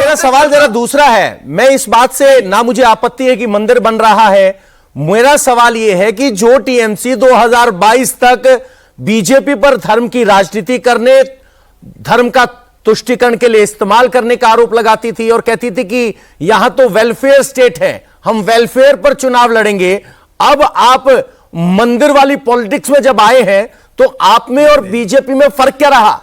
मेरा सवाल जरा दूसरा है। मैं इस बात से ना मुझे आपत्ति है कि मंदिर बन रहा है, मेरा सवाल यह है कि जो टीएमसी 2022 तक बीजेपी पर धर्म की राजनीति करने, धर्म का तुष्टीकरण के लिए इस्तेमाल करने का आरोप लगाती थी और कहती थी कि यहां तो वेलफेयर स्टेट है, हम वेलफेयर पर चुनाव लड़ेंगे। अब आप मंदिर वाली पॉलिटिक्स में जब आए हैं तो आप में और बीजेपी में फर्क क्या रहा?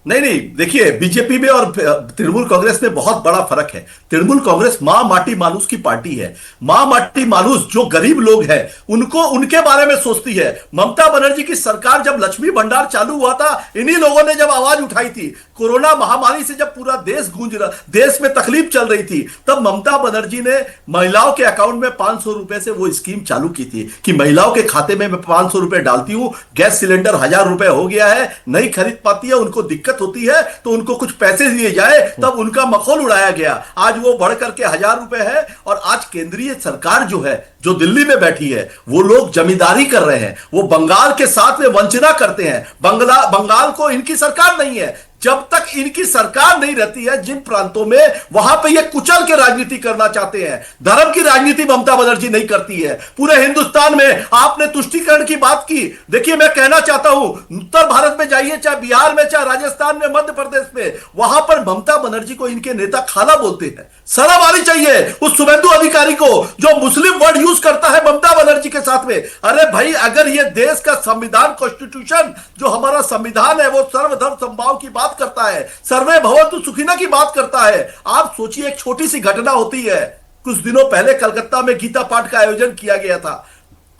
नहीं, देखिए, बीजेपी में और तृणमूल कांग्रेस में बहुत बड़ा फर्क है। तृणमूल कांग्रेस मां माटी मानुस की पार्टी है। मां माटी मानुस जो गरीब लोग हैं उनको, उनके बारे में सोचती है। ममता बनर्जी की सरकार जब लक्ष्मी भंडार चालू हुआ था, इन्हीं लोगों ने जब आवाज उठाई थी। कोरोना महामारी से जब पूरा देश गूंज रहा, देश में तकलीफ चल रही थी, तब ममता बनर्जी ने महिलाओं के अकाउंट में 500 रुपए से वो स्कीम चालू की थी कि महिलाओं के खाते में मैं 500 रुपए डालती हूं, गैस सिलेंडर 1000 रुपए हो गया है, नहीं खरीद पाती है, उनको दिक्कत होती है तो उनको कुछ पैसे दिए जाए, तब उनका मखौल उड़ाया गया। आज वो बढ़ करके 1000 रुपए है। और आज केंद्रीय सरकार जो है, जो दिल्ली में बैठी है, वो लोग जमींदारी कर रहे हैं, वो बंगाल के साथ में वंचना करते हैं। बंगाल को इनकी सरकार नहीं है। जब तक इनकी सरकार नहीं रहती है जिन प्रांतों में, वहां पे ये कुचल के राजनीति करना चाहते हैं। धर्म की राजनीति ममता बनर्जी नहीं करती है। पूरे हिंदुस्तान में आपने तुष्टीकरण की बात की। देखिए, मैं कहना चाहता हूं, उत्तर भारत में जाइए, चाहे बिहार में, चाहे राजस्थान में, मध्य प्रदेश में, वहां पर ममता बनर्जी को इनके नेता खाला बोलते हैं। शर्म आनी चाहिए उस शुभेंदु अधिकारी को जो मुस्लिम वर्ड यूज करता है ममता बनर्जी के साथ में। अरे भाई, अगर ये देश का संविधान, कॉन्स्टिट्यूशन जो हमारा संविधान है, वो सर्वधर्म समभाव की बात करता है, सर्वे भवन्तु सुखिनः की बात करता है। आप सोचिए, एक छोटी सी घटना होती है। कुछ दिनों पहले कलकत्ता में गीता पाठ का आयोजन किया गया था।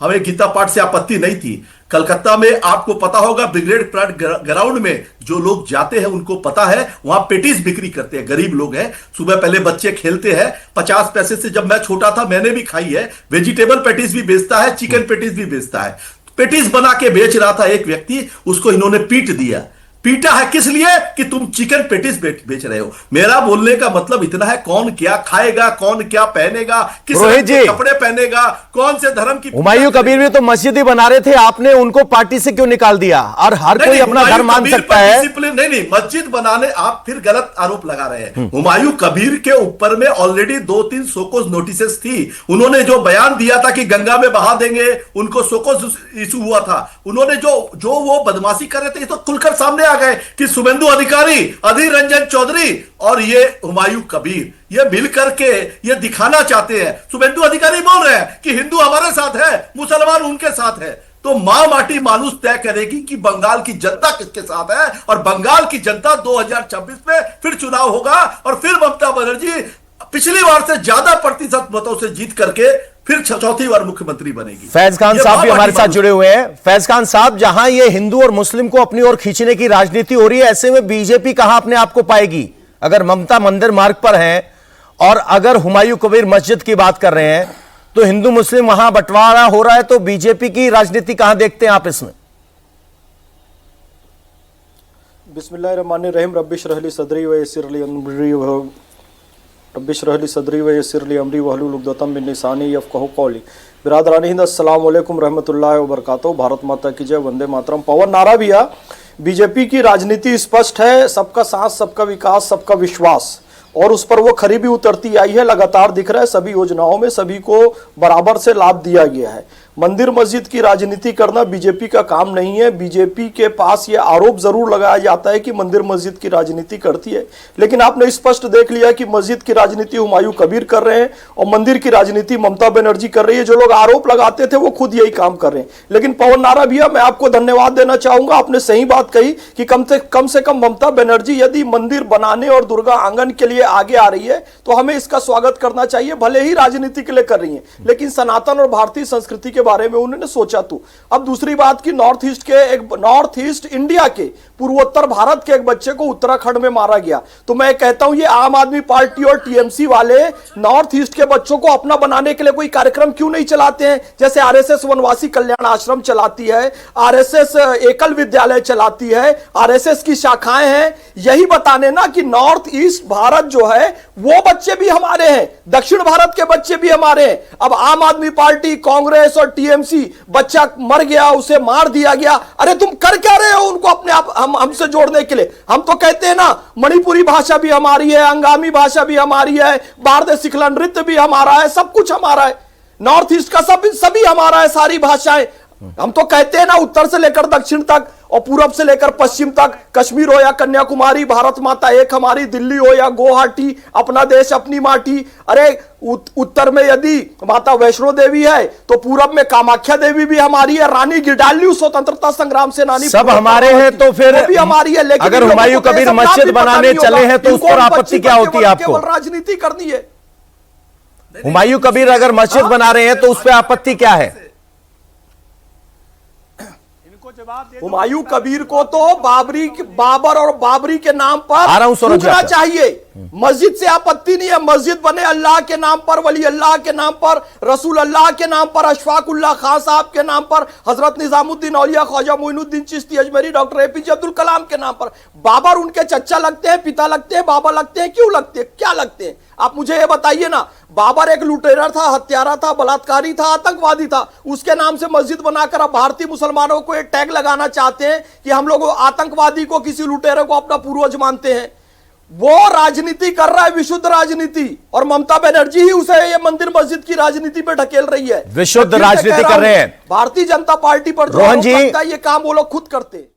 हमें गीता पाठ से आपत्ति नहीं थी। कलकत्ता में आपको पता होगा, ब्रिगेड परेड ग्राउंड में जो लोग जाते हैं उनको पता है, वहां पेटीज बिक्री करते हैं। गरीब लोग हैं, सुबह पहले बच्चे खेलते हैं, 50 पैसे से, जब मैं छोटा था मैंने भी खाई है। वेजिटेबल पेटीज भी बेचता है, चिकन पेटीज भी बेचता है। पेटीज बना के बेच रहा था एक व्यक्ति, उसको इन्होंने पीट दिया। पीटा है किस लिए? कि तुम चिकन पेटीज बेच रहे हो। मेरा बोलने का मतलब इतना है, कौन क्या खाएगा, कौन क्या पहनेगा, किस कपड़े पहनेगा, कौन से धर्म की। हुमायूं कबीर भी तो मस्जिद ही बना रहे थे, आपने उनको पार्टी से क्यों निकाल दिया? और हर कोई अपना धर्म मान सकता है। नहीं, मस्जिद बनाने आप फिर गलत आरोप लगा रहे हैं। हुमायूं कबीर के ऊपर में ऑलरेडी 2-3 शोकॉज नोटिसेस थी। उन्होंने जो बयान दिया था कि गंगा में बहा देंगे, उनको शोकॉज इशू हुआ था। उन्होंने जो वो बदमाशी कर रहे थे, तो खुलकर सामने गए कि शुभेंदु अधिकारी, अधीर रंजन चौधरी और ये हुमायूं कबीर, ये मिल करके ये दिखाना चाहते हैं। शुभेंदु अधिकारी बोल रहे हैं कि हिंदू हमारे साथ है, मुसलमान उनके साथ है। तो मां माटी मानुस तय करेगी कि बंगाल की जनता किसके साथ है। और बंगाल की जनता 2026 में फिर चुनाव होगा और फिर ममता बनर्जी पिछली बार से ज्यादा प्रतिशत मतों से जीत करके फिर चौथी बार मुख्यमंत्री बनेगी। फैज खान साहब भी हमारे साथ जुड़े हुए हैं। फैज खान साहब, जहां ये हिंदू और मुस्लिम को अपनी ओर खींचने की राजनीति हो रही है, ऐसे में बीजेपी कहां अपने आप को पाएगी? अगर ममता मंदिर मार्ग पर है और अगर हुमायूं कबीर मस्जिद की बात कर रहे हैं, तो हिंदू मुस्लिम वहां बंटवारा हो रहा है, तो बीजेपी की राजनीति कहां देखते हैं आप इसमें? बिस्मिल्लाहिर्रहमानिर्रहीम। रब्बिश रहली सदरी व यस्सिर ली अमरी वहलुल उक़दतम मिन लिसानी यफ़क़हू क़ौली। बिरादरान हिंद, अस्सलाम वालेकुम रहमतुल्लाहि व बरकातहू। भारत माता की जय, वंदे मातरम। पवन नारा भी है। बीजेपी की राजनीति स्पष्ट है, सबका साथ, सबका विकास, सबका विश्वास, और उस पर वो खरी भी उतरती आई है। लगातार दिख रहा है, सभी योजनाओं में सभी को बराबर से लाभ दिया गया है। मंदिर मस्जिद की राजनीति करना बीजेपी का काम नहीं है। बीजेपी के पास ये आरोप जरूर लगाया जाता है कि मंदिर मस्जिद की राजनीति करती है, लेकिन आपने स्पष्ट देख लिया कि मस्जिद की राजनीति हुमायूं कबीर कर रहे हैं और मंदिर की राजनीति ममता बनर्जी कर रही है। जो लोग आरोप लगाते थे वो खुद यही काम कर रहे हैं। लेकिन पवन नारा भैया, मैं आपको धन्यवाद देना चाहूंगा। आपने सही बात कही कि कम से कम ममता बनर्जी यदि मंदिर बनाने और दुर्गा आंगन के लिए आगे आ रही है तो हमें इसका स्वागत करना चाहिए, भले ही राजनीति के लिए कर रही है, लेकिन सनातन और भारतीय संस्कृति के बारे में उन्होंने सोचा। तो अब दूसरी बात कि नॉर्थ ईस्ट इंडिया के, पूर्वोत्तर भारत के एक बच्चे को उत्तराखंड में मारा गया। तो मैं कहता हूं, ये आम आदमी पार्टी और टीएमसी वाले नॉर्थ ईस्ट के बच्चों को अपना बनाने के लिए कोई कार्यक्रम क्यों नहीं चलाते हैं? जैसे आरएसएस वनवासी कल्याण आश्रम चलाती है, आरएसएस एकल विद्यालय चलाती है, आरएसएस की शाखाएं हैं। यही बताने ना कि नॉर्थ ईस्ट भारत जो है वो बच्चे भी हमारे हैं, दक्षिण भारत के बच्चे भी हमारे हैं। अब आम आदमी पार्टी, कांग्रेस और टीएमसी, बच्चा मर गया, उसे मार दिया गया, अरे तुम कर क्या रहे हो? उनको अपने आप हमसे जोड़ने के लिए। हम तो कहते हैं ना, मणिपुरी भाषा भी हमारी है, अंगामी भाषा भी हमारी है, भारतीय सिखला नृत्य भी हमारा है, सब कुछ हमारा है, नॉर्थ ईस्ट का सभी हमारा है, सारी भाषाएं। हम तो कहते हैं ना, उत्तर से लेकर दक्षिण तक और पूरब से लेकर पश्चिम तक, कश्मीर हो या कन्याकुमारी, भारत माता एक हमारी, दिल्ली हो या गुवाहाटी, अपना देश अपनी माटी। अरे उत्तर में यदि माता वैष्णो देवी है तो पूरब में कामाख्या देवी भी हमारी है, रानी गिडाल्यू स्वतंत्रता संग्राम सेनानी सब हमारे हैं, तो फिर भी हमारी है। लेकिन अगर हुमायूं कबीर मस्जिद बनाने चले हैं तो उस पर आपत्ति क्या होती है आपको? राजनीति करनी है। हुमायूं कबीर अगर मस्जिद बना रहे हैं तो उस पर आपत्ति क्या है? हुमायूं कबीर को तो बाबर और बाबरी के नाम पर फूकना चाहिए। मस्जिद से आपत्ति नहीं है, मस्जिद बने अल्लाह के नाम पर, वली अल्लाह के नाम पर, रसूल अल्लाह के नाम पर, अशफाकुल्लाह खान साहब के नाम पर, हजरत निजामुद्दीन औलिया ख्वाजा मोइनुद्दीन चिश्ती अजमेरी, डॉक्टर एपीजे अब्दुल कलाम के नाम पर। बाबर उनके चच्चा लगते हैं, पिता लगते हैं, बाबा लगते हैं, क्यों लगते हैं, क्या लगते हैं? आप मुझे ये बताइए ना। बाबर एक लुटेरा था, हत्यारा था, बलात्कारी था, आतंकवादी था, उसके नाम से मस्जिद बनाकर अब भारतीय मुसलमानों को एक टैग लगाना चाहते हैं कि हम लोग आतंकवादी को, किसी लुटेरे को अपना पूर्वज मानते हैं। वो राजनीति कर रहा है, विशुद्ध राजनीति, और ममता बनर्जी ही उसे ये मंदिर मस्जिद की राजनीति पे ढकेल रही है। विशुद्ध राजनीति कर रहे हैं भारतीय जनता पार्टी पर। रोहन जी, ये काम वो लोग खुद करते हैं।